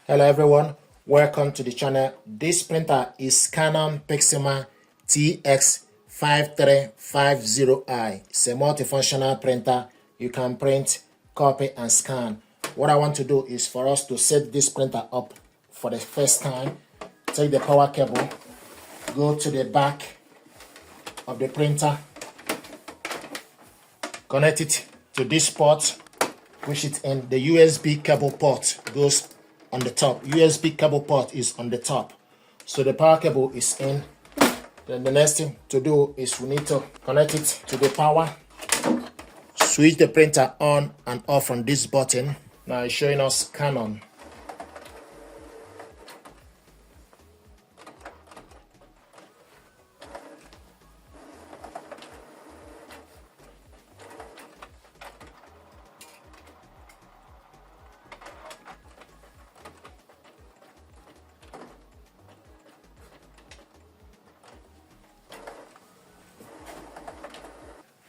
Hello everyone, welcome to the channel. This printer is Canon Pixma TS5350i. It's a multifunctional printer. You can print, copy and scan. What I want to do is for us to set this printer up for the first time. Take the power cable, go to the back of the printer, connect it to this port, push it in. The USB cable port goes on the top. USB cable port is on the top. So the power cable is in. Then the next thing to do is we need to connect it to the power. Switch the printer on and off from this button. Now it's showing us Canon.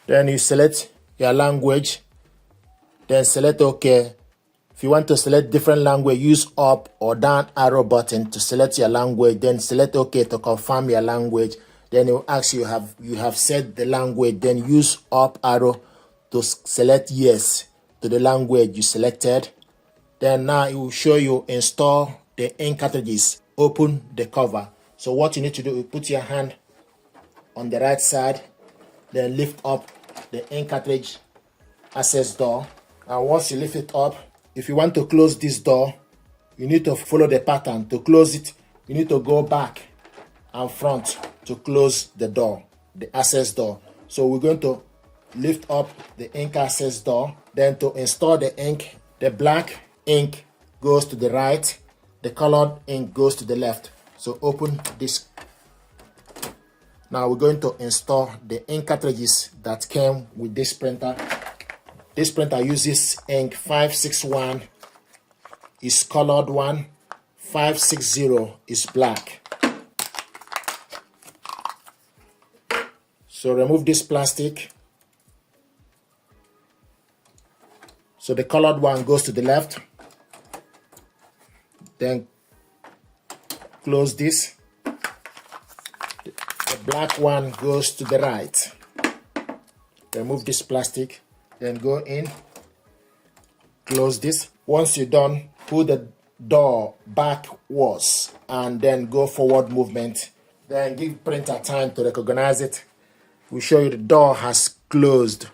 Then you select your language, then select OK. If you want to select different language, use up or down arrow button to select your language, then select OK to confirm your language. Then it will ask you have set the language, then use up arrow to select yes to the language you selected. Then now it will show you install the ink cartridges, open the cover. So what you need to do is put your hand on the right side, then lift up the ink cartridge access door. And once you lift it up, if you want to close this door, you need to follow the pattern. To close it, you need to go back and front to close the door, the access door. So we're going to lift up the ink access door. Then to install the ink, the black ink goes to the right, the colored ink goes to the left. So open this. Now we're going to install the ink cartridges that came with this printer. This printer uses ink 561 is colored one, 560 is black. So remove this plastic. So the colored one goes to the left. Then close this. Black one goes to the right. Remove this plastic, then go in, close this. Once you're done, pull the door backwards and then go forward movement. Then give printer time to recognize it. We'll show you the door has closed.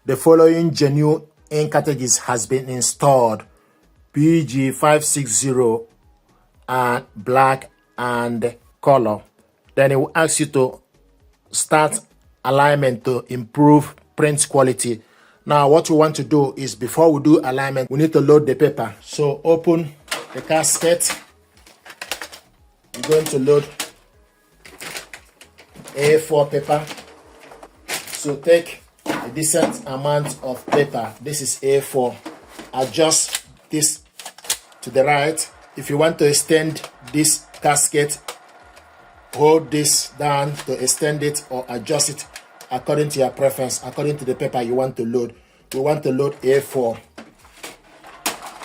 The following genuine ink cartridges has been installed: PG560 and black and color. Then it will ask you to start alignment to improve print quality. Now what we want to do is, before we do alignment, we need to load the paper. So open the casket. We're going to load A4 paper. So take a decent amount of paper. This is A4. Adjust this to the right. If you want to extend this casket, hold this down to extend it or adjust it according to your preference, according to the paper you want to load. We want to load A4.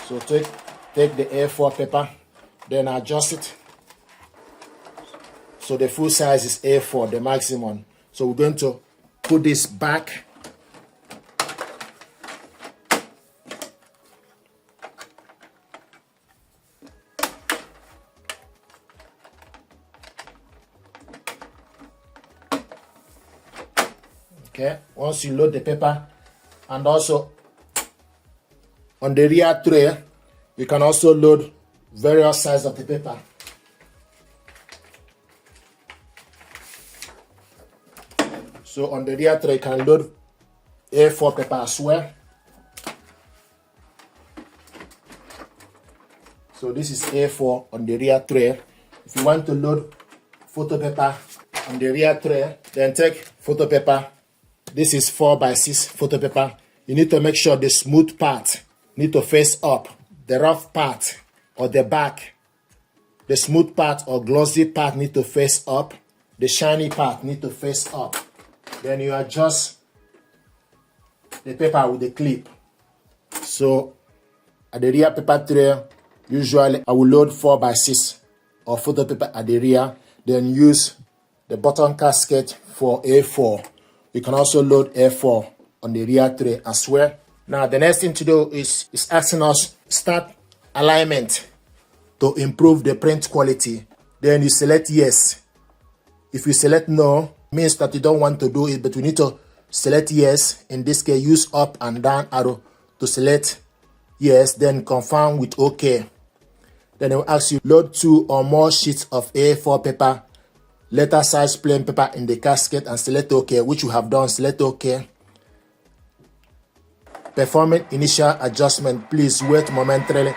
So take the A4 paper, then adjust it. So the full size is A4, the maximum. So we're going to put this back. Okay, once you load the paper, and also on the rear tray, you can also load various sizes of the paper. So on the rear tray, you can load A4 paper as well. So this is A4 on the rear tray. If you want to load photo paper on the rear tray, then take photo paper. This is 4x6 photo paper. You need to make sure the smooth part need to face up. The rough part or the back, the smooth part or glossy part need to face up. The shiny part need to face up. Then you adjust the paper with the clip. So at the rear paper tray, Usually I will load 4x6 of photo paper at the rear, then use the bottom casket for A4. You can also load A4 on the rear tray as well. Now the next thing to do is asking us start alignment to improve the print quality. Then you select yes. If you select no, means that you don't want to do it, but we need to select yes. In this case, use up and down arrow to select yes, then confirm with OK. Then it will ask you load 2 or more sheets of A4 paper, letter size plain paper in the casket and select OK, which you have done. Select OK. Performing initial adjustment. Please wait momentarily.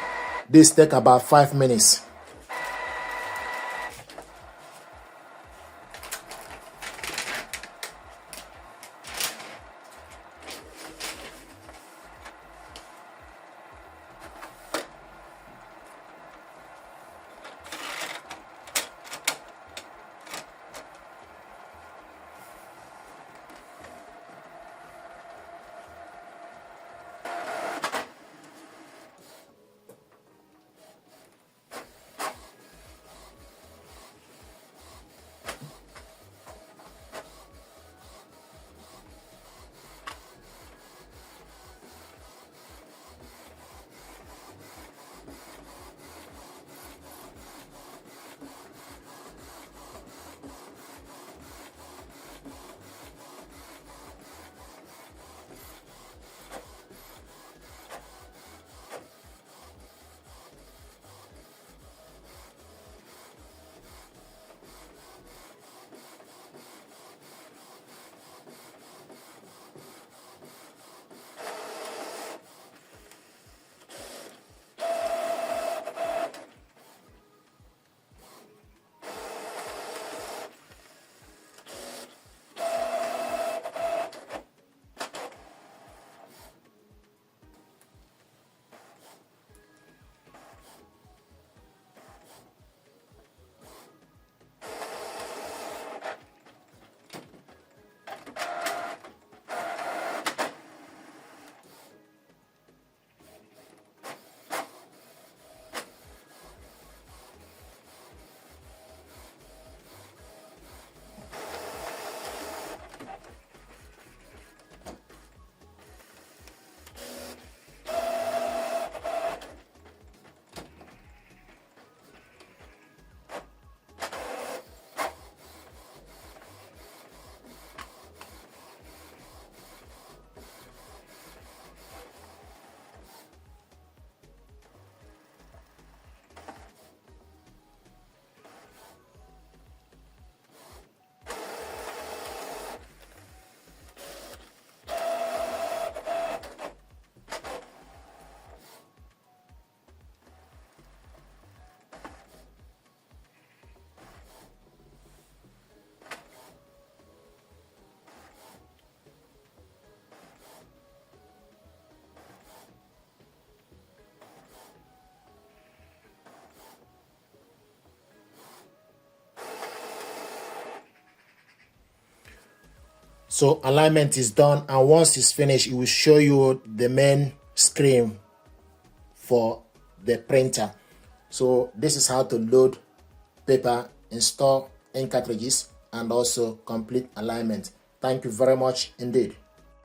This takes about 5 minutes. So alignment is done, and once it's finished, it will show you the main screen for the printer. So this is how to load paper, install ink cartridges, and also complete alignment. Thank you very much indeed.